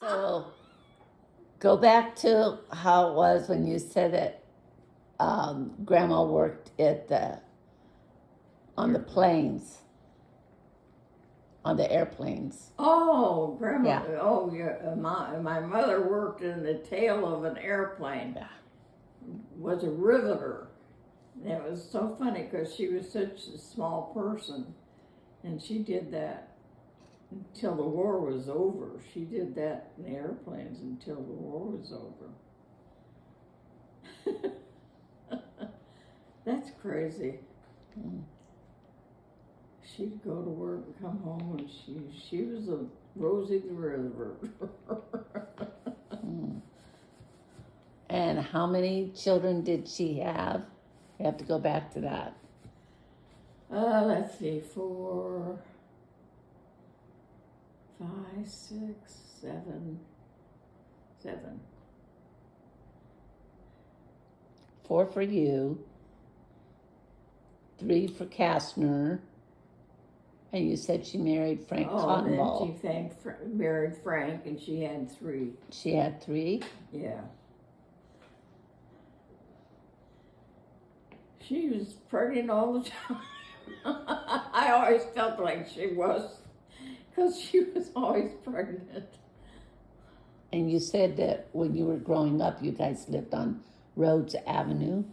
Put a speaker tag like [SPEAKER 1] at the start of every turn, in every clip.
[SPEAKER 1] So go back to how it was when you said that Grandma worked at on the planes, on the airplanes.
[SPEAKER 2] Oh, Grandma.
[SPEAKER 1] Yeah.
[SPEAKER 2] Oh, yeah. My mother worked in the tail of an airplane.
[SPEAKER 1] Yeah.
[SPEAKER 2] Was a riveter. And it was so funny because she was such a small person, and she did that until the war was over. She did that in airplanes until the war was over. That's crazy.
[SPEAKER 1] Mm.
[SPEAKER 2] She'd go to work and come home, and she was a Rosie the River.
[SPEAKER 1] Mm. And how many children did she have? We have to go back to that.
[SPEAKER 2] Let's see, 4, 5, 6, 7.
[SPEAKER 1] 4 for you, 3 for Kastner, and you said she married Frank Cottonball.
[SPEAKER 2] And then she married Frank, and she had 3.
[SPEAKER 1] She had 3?
[SPEAKER 2] Yeah. She was pregnant all the time. I always felt like she was, because she was always pregnant.
[SPEAKER 1] And you said that when you were growing up, you guys lived on Rhodes Avenue?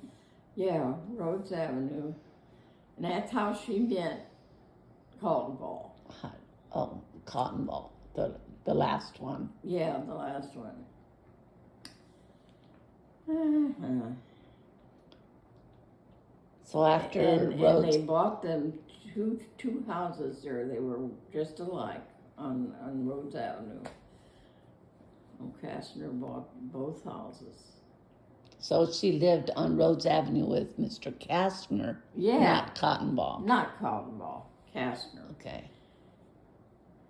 [SPEAKER 2] Yeah, Rhodes Avenue. And that's how she met Cottonball.
[SPEAKER 1] Oh, Cottonball, the last one.
[SPEAKER 2] Yeah, the last one. Uh-huh.
[SPEAKER 1] So after
[SPEAKER 2] and
[SPEAKER 1] Rhodes...
[SPEAKER 2] they bought them two houses there. They were just alike on Rhodes Avenue. Kastner bought both houses.
[SPEAKER 1] So she lived on Rhodes Avenue with Mr. Kastner, not Cottonball.
[SPEAKER 2] Not Cottonball, Kastner.
[SPEAKER 1] Okay.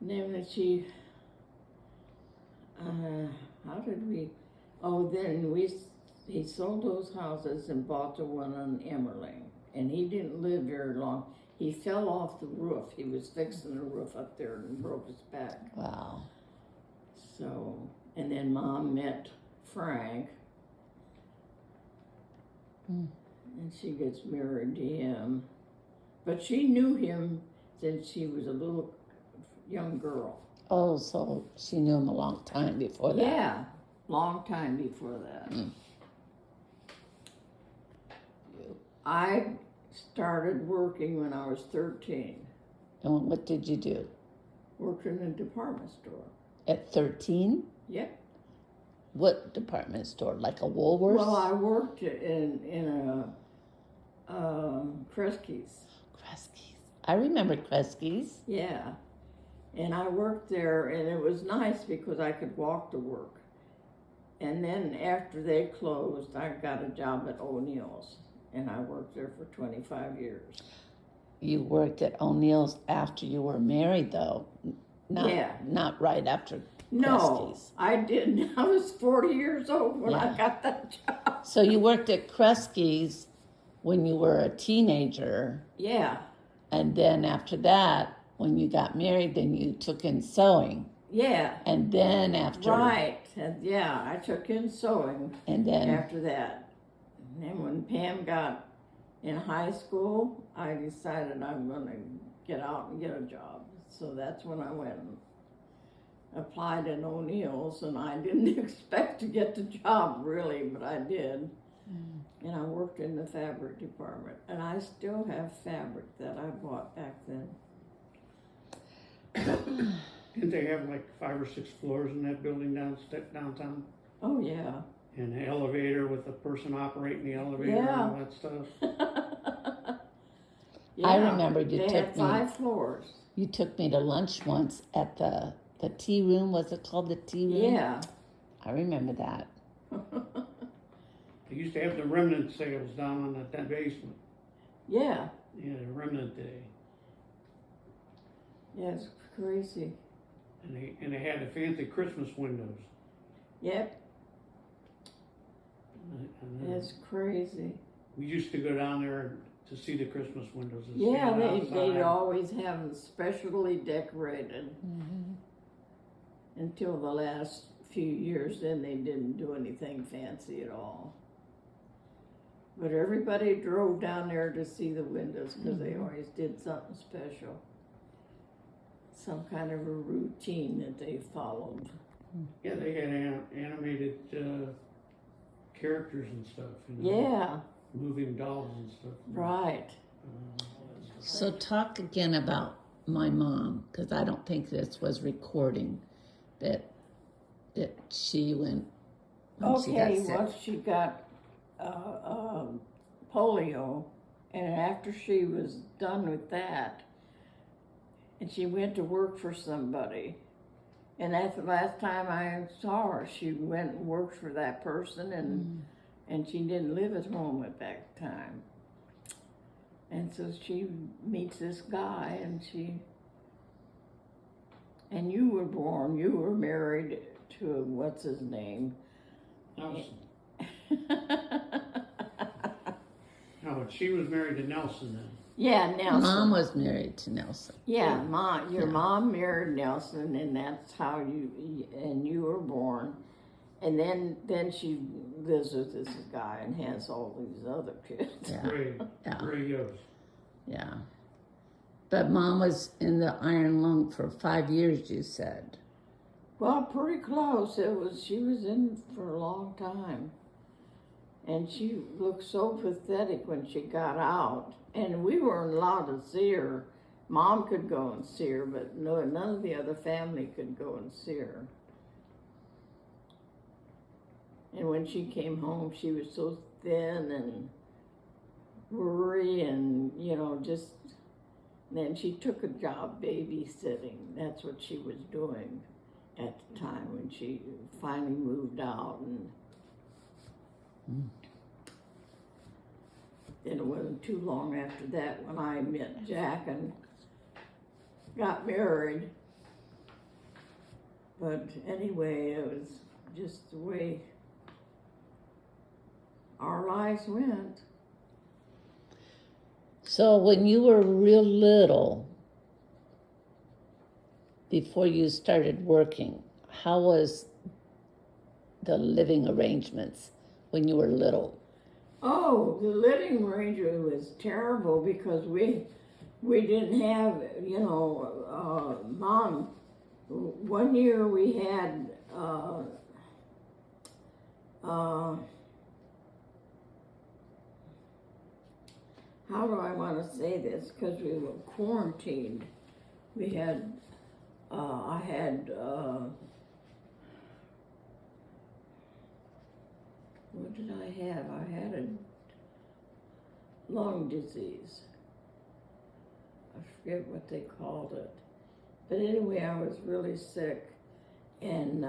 [SPEAKER 2] And then she, how did we, he sold those houses and bought the one on Emmerling. And he didn't live very long. He fell off the roof. He was fixing the roof up there and broke his back.
[SPEAKER 1] Wow.
[SPEAKER 2] So, and then Mom met Frank. And she gets married to him. But she knew him since she was a little young girl.
[SPEAKER 1] Oh, so she knew him a long time before that.
[SPEAKER 2] Yeah, long time before that. I started working when I was 13.
[SPEAKER 1] And what did you do?
[SPEAKER 2] Worked in a department store.
[SPEAKER 1] At 13?
[SPEAKER 2] Yep.
[SPEAKER 1] What department store? Like a Woolworths?
[SPEAKER 2] Well, I worked in a Kresge's.
[SPEAKER 1] Kresge's. I remember Kresge's.
[SPEAKER 2] Yeah. And I worked there, and it was nice because I could walk to work. And then after they closed, I got a job at O'Neill's, and I worked there for 25 years.
[SPEAKER 1] You worked at O'Neill's after you were married, though. Not right after
[SPEAKER 2] No,
[SPEAKER 1] Kresge's.
[SPEAKER 2] I didn't. I was 40 years old when I got that job.
[SPEAKER 1] So you worked at Kresge's when you were a teenager.
[SPEAKER 2] Yeah.
[SPEAKER 1] And then after that, when you got married, then you took in sewing.
[SPEAKER 2] Yeah.
[SPEAKER 1] And then after...
[SPEAKER 2] Right. And yeah, I took in sewing.
[SPEAKER 1] And then...
[SPEAKER 2] After that. And then when Pam got in high school, I decided I'm going to get out and get a job. So that's when I went and applied at O'Neill's, and I didn't expect to get the job, really, but I did. And I worked in the fabric department, and I still have fabric that I bought back then.
[SPEAKER 3] Didn't they have like 5 or 6 floors in that building downtown?
[SPEAKER 2] Oh, yeah.
[SPEAKER 3] And an elevator with a person operating the elevator and all that stuff?
[SPEAKER 2] Yeah,
[SPEAKER 1] I remember you
[SPEAKER 2] they
[SPEAKER 1] took
[SPEAKER 2] had 5 floors.
[SPEAKER 1] You took me to lunch once at the tea room. Was it called the tea room?
[SPEAKER 2] Yeah.
[SPEAKER 1] I remember that.
[SPEAKER 3] They used to have the remnant sales down on that basement.
[SPEAKER 2] Yeah.
[SPEAKER 3] Yeah, the remnant day.
[SPEAKER 2] Yeah, it's crazy.
[SPEAKER 3] And they had the fancy Christmas windows.
[SPEAKER 2] Yep. It's crazy.
[SPEAKER 3] We used to go down there to see the Christmas windows. And
[SPEAKER 2] Yeah, they'd always have them specially decorated. until the last few years. Then they didn't do anything fancy at all. But everybody drove down there to see the windows because they always did something special. Some kind of a routine that they followed.
[SPEAKER 3] Yeah, they had animated characters and stuff.
[SPEAKER 2] Yeah,
[SPEAKER 3] Moving dolls and stuff.
[SPEAKER 2] right.
[SPEAKER 1] So talk again about my mom, because I don't think this was recording that she went when she got
[SPEAKER 2] Okay,
[SPEAKER 1] sick.
[SPEAKER 2] once she got polio, and after she was done with that, and she went to work for somebody, and that's the last time I saw her. She went and worked for that person, and she didn't live at home at that time. And so she meets this guy, and you were married to, what's his name?
[SPEAKER 3] Nelson. No, she was married to Nelson then.
[SPEAKER 2] Yeah, Nelson.
[SPEAKER 1] Mom was married to Nelson.
[SPEAKER 2] Yeah, your
[SPEAKER 1] Yeah.
[SPEAKER 2] mom married Nelson, and that's how you were born. And then she lives with this guy and has all these other kids.
[SPEAKER 1] Yeah,
[SPEAKER 3] Gray Yost.
[SPEAKER 1] yeah. But Mom was in the iron lung for 5 years, you said.
[SPEAKER 2] Well, pretty close. She was in for a long time. And she looked so pathetic when she got out. And we weren't allowed to see her. Mom could go and see her, but none of the other family could go and see her. And when she came home, she was so thin and worried and, just... Then she took a job babysitting. That's what she was doing at the time when she finally moved out. And then it wasn't too long after that when I met Jack and got married. But anyway, it was just the way our lives went.
[SPEAKER 1] So when you were real little, before you started working, how was the living arrangements when you were little?
[SPEAKER 2] Oh, the living arrangement was terrible because we didn't have, Mom. One year we had how do I want to say this? Because we were quarantined. We had, I had, what did I have? I had a lung disease. I forget what they called it. But anyway, I was really sick. And,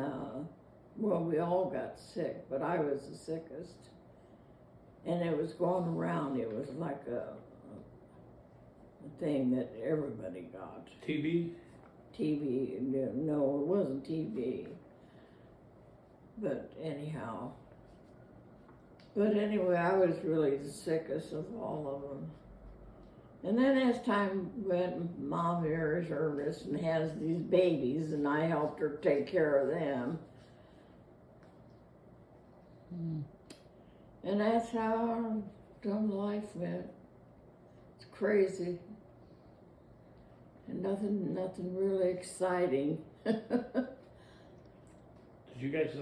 [SPEAKER 2] well, we all got sick, but I was the sickest. And it was going around. It was like a thing that everybody got.
[SPEAKER 3] TB?
[SPEAKER 2] TB, no, it wasn't TB. But anyhow. But anyway, I was really the sickest of all of them. And then as time went, Mom marries Ernest and has these babies, and I helped her take care of them. And that's how our dumb life went. It's crazy. And nothing really exciting.
[SPEAKER 3] Did you guys,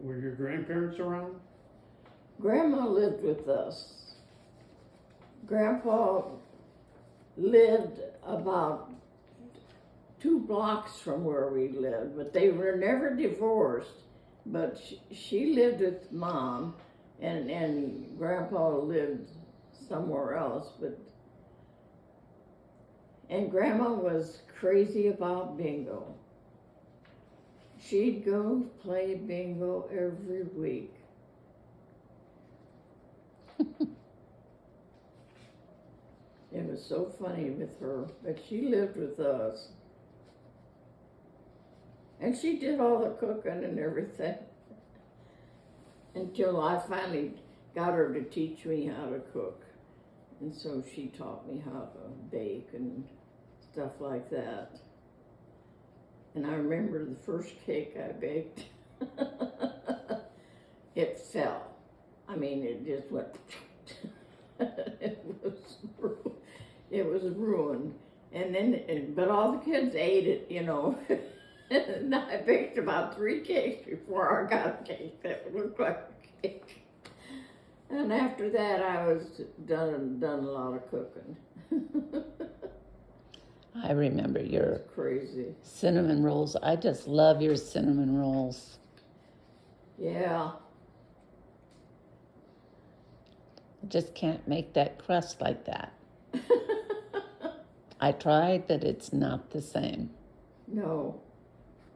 [SPEAKER 3] were your grandparents around?
[SPEAKER 2] Grandma lived with us. Grandpa lived about 2 blocks from where we lived, but they were never divorced. But she lived with Mom, and Grandpa lived somewhere else. And Grandma was crazy about bingo. She'd go play bingo every week. It was so funny with her, but she lived with us. And she did all the cooking and everything. Until I finally got her to teach me how to cook. And so she taught me how to bake and stuff like that. And I remember the first cake I baked, it fell. I mean, it just went, it was ruined. And then, but all the kids ate it, you know. And I baked about 3 cakes before I got a cake that looked like a cake. And after that, I was done a lot of cooking.
[SPEAKER 1] I remember your
[SPEAKER 2] Crazy.
[SPEAKER 1] cinnamon rolls. I just love your cinnamon rolls.
[SPEAKER 2] Yeah.
[SPEAKER 1] I just can't make that crust like that. I tried, but it's not the same.
[SPEAKER 2] No,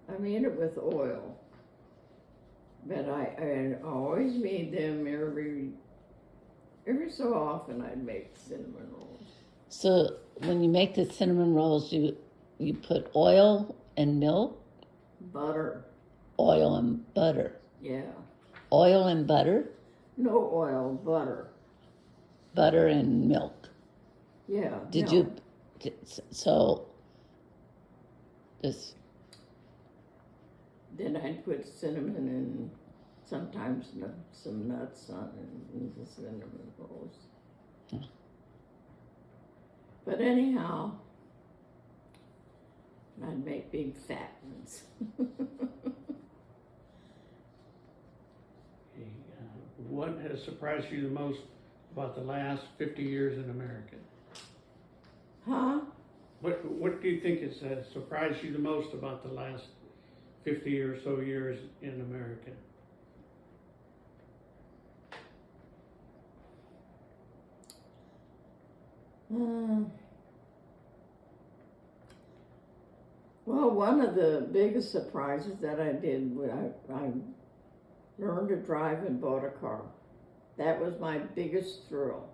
[SPEAKER 2] I made it with oil, but I always made them every so often. I'd make cinnamon rolls.
[SPEAKER 1] So when you make the cinnamon rolls, you put oil and milk,
[SPEAKER 2] Butter,
[SPEAKER 1] oil and butter,
[SPEAKER 2] yeah.
[SPEAKER 1] oil and butter,
[SPEAKER 2] No oil, butter.
[SPEAKER 1] butter and milk.
[SPEAKER 2] Yeah.
[SPEAKER 1] Did
[SPEAKER 2] no.
[SPEAKER 1] you? So this.
[SPEAKER 2] Then I'd put cinnamon and sometimes some nuts on it in the cinnamon rolls.
[SPEAKER 1] Hmm.
[SPEAKER 2] But anyhow, I'd make big fat ones.
[SPEAKER 3] What has surprised you the most about the last 50 years in America?
[SPEAKER 2] Huh?
[SPEAKER 3] What do you think has surprised you the most about the last 50 or so years in America?
[SPEAKER 2] Well, one of the biggest surprises that I did when I learned to drive and bought a car. That was my biggest thrill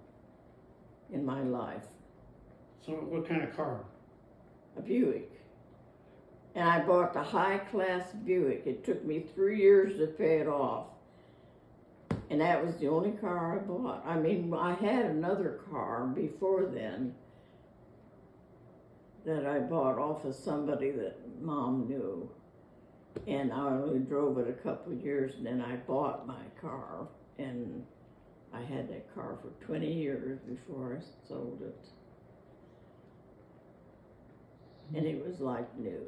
[SPEAKER 2] in my life.
[SPEAKER 3] So what kind of car?
[SPEAKER 2] A Buick. And I bought the high-class Buick. It took me 3 years to pay it off. And that was the only car I bought. I mean, I had another car before then that I bought off of somebody that Mom knew. And I only drove it a couple of years, and then I bought my car. And I had that car for 20 years before I sold it. And it was like new.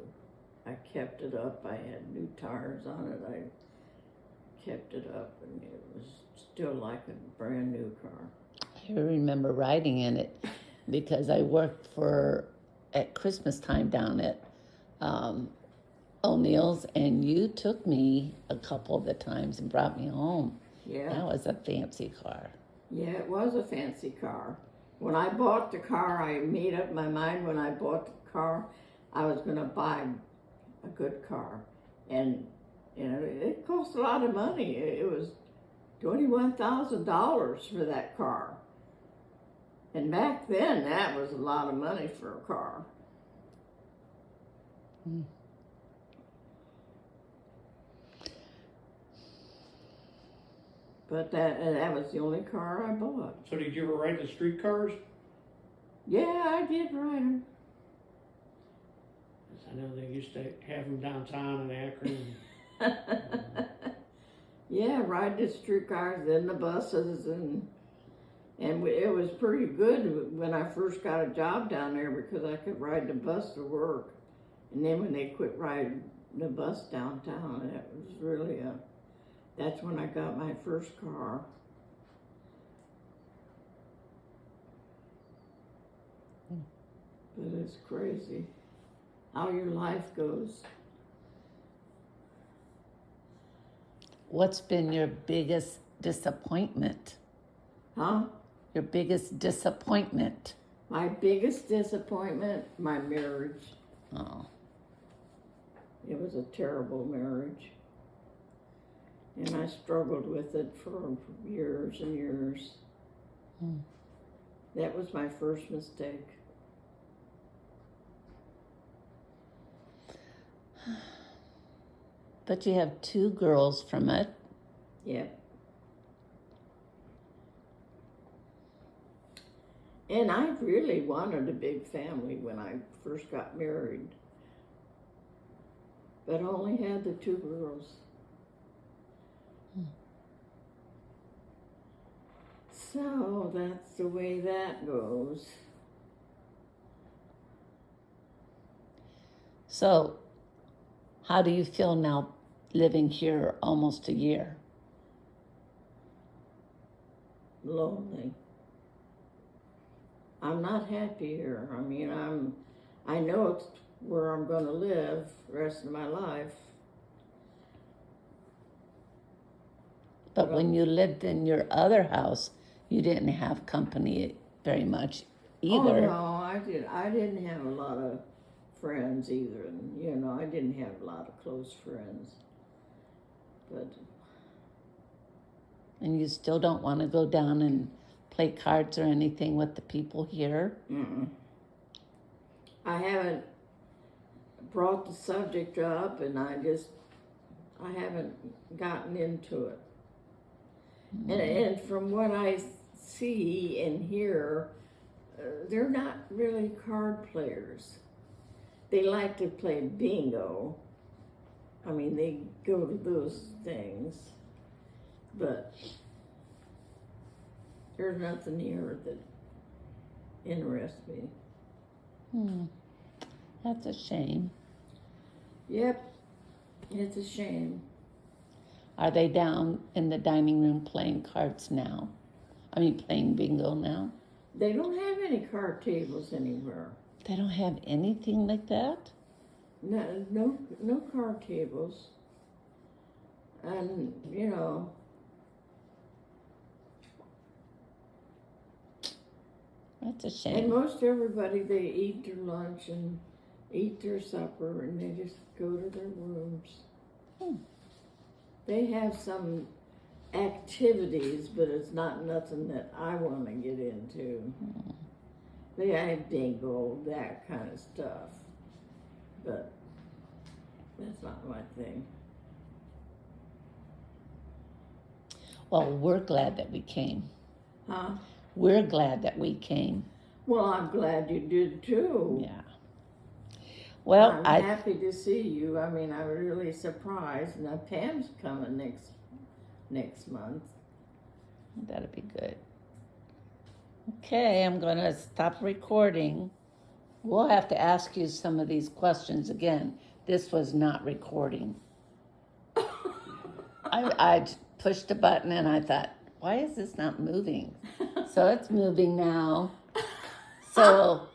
[SPEAKER 2] I kept it up. I had new tires on it. I kept it up, and it was still like a brand new car.
[SPEAKER 1] I remember riding in it because I worked at Christmas time down at O'Neill's, and you took me a couple of the times and brought me home.
[SPEAKER 2] Yeah.
[SPEAKER 1] That was a fancy car.
[SPEAKER 2] Yeah, it was a fancy car. When I bought the car, I made up my mind when I bought the car, I was going to buy a good car. And, you know, it cost a lot of money. It was $21,000 for that car. And back then, that was a lot of money for a car.
[SPEAKER 1] Hmm.
[SPEAKER 2] But that was the only car I bought.
[SPEAKER 3] So did you ever ride the street cars?
[SPEAKER 2] Yeah, I did ride them.
[SPEAKER 3] I know they used to have them downtown in Akron.
[SPEAKER 2] Yeah, ride the streetcars, then the buses, and it was pretty good when I first got a job down there because I could ride the bus to work. And then when they quit riding the bus downtown, it was really that's when I got my first car. But it's crazy how your life goes.
[SPEAKER 1] What's been your biggest disappointment?
[SPEAKER 2] Huh?
[SPEAKER 1] Your biggest disappointment?
[SPEAKER 2] My biggest disappointment, my marriage.
[SPEAKER 1] Oh.
[SPEAKER 2] It was a terrible marriage. And I struggled with it for years and years.
[SPEAKER 1] Hmm.
[SPEAKER 2] That was my first mistake.
[SPEAKER 1] But you have 2 girls from it.
[SPEAKER 2] Yep. And I really wanted a big family when I first got married. but only had the 2 girls. So that's the way that goes.
[SPEAKER 1] So, how do you feel now living here almost a year?
[SPEAKER 2] Lonely. I'm not happy here. I mean, I know it's where I'm going to live the rest of my life.
[SPEAKER 1] But when you lived in your other house, you didn't have company very much either.
[SPEAKER 2] Oh no, I didn't have a lot of friends either, and you know, I didn't have a lot of close friends. But
[SPEAKER 1] And you still don't want to go down and play cards or anything with the people here?
[SPEAKER 2] I haven't brought the subject up, and I haven't gotten into it. And from what I see and hear, they're not really card players. They like to play bingo. I mean, they go to those things, but there's nothing here that interests me.
[SPEAKER 1] That's a shame.
[SPEAKER 2] Yep, it's a shame.
[SPEAKER 1] Are they down in the dining room playing cards now? I mean, playing bingo now?
[SPEAKER 2] They don't have any card tables anywhere.
[SPEAKER 1] They don't have anything like that?
[SPEAKER 2] No card tables. And, you know,
[SPEAKER 1] That's a
[SPEAKER 2] and
[SPEAKER 1] shame.
[SPEAKER 2] most everybody, they eat their lunch and eat their supper and they just go to their rooms. They have some activities, but it's not nothing that I want to get into. They have bingo, that kind of stuff, but that's not my thing.
[SPEAKER 1] Well, we're glad that we came.
[SPEAKER 2] Huh?
[SPEAKER 1] We're glad that we came.
[SPEAKER 2] Well, I'm glad you did too.
[SPEAKER 1] Yeah. Well,
[SPEAKER 2] I'm happy to see you. I mean, I'm really surprised. Now Pam's coming next month.
[SPEAKER 1] That'll be good. Okay, I'm going to stop recording. We'll have to ask you some of these questions again. This was not recording. I pushed a button and I thought, why is this not moving? So it's moving now. So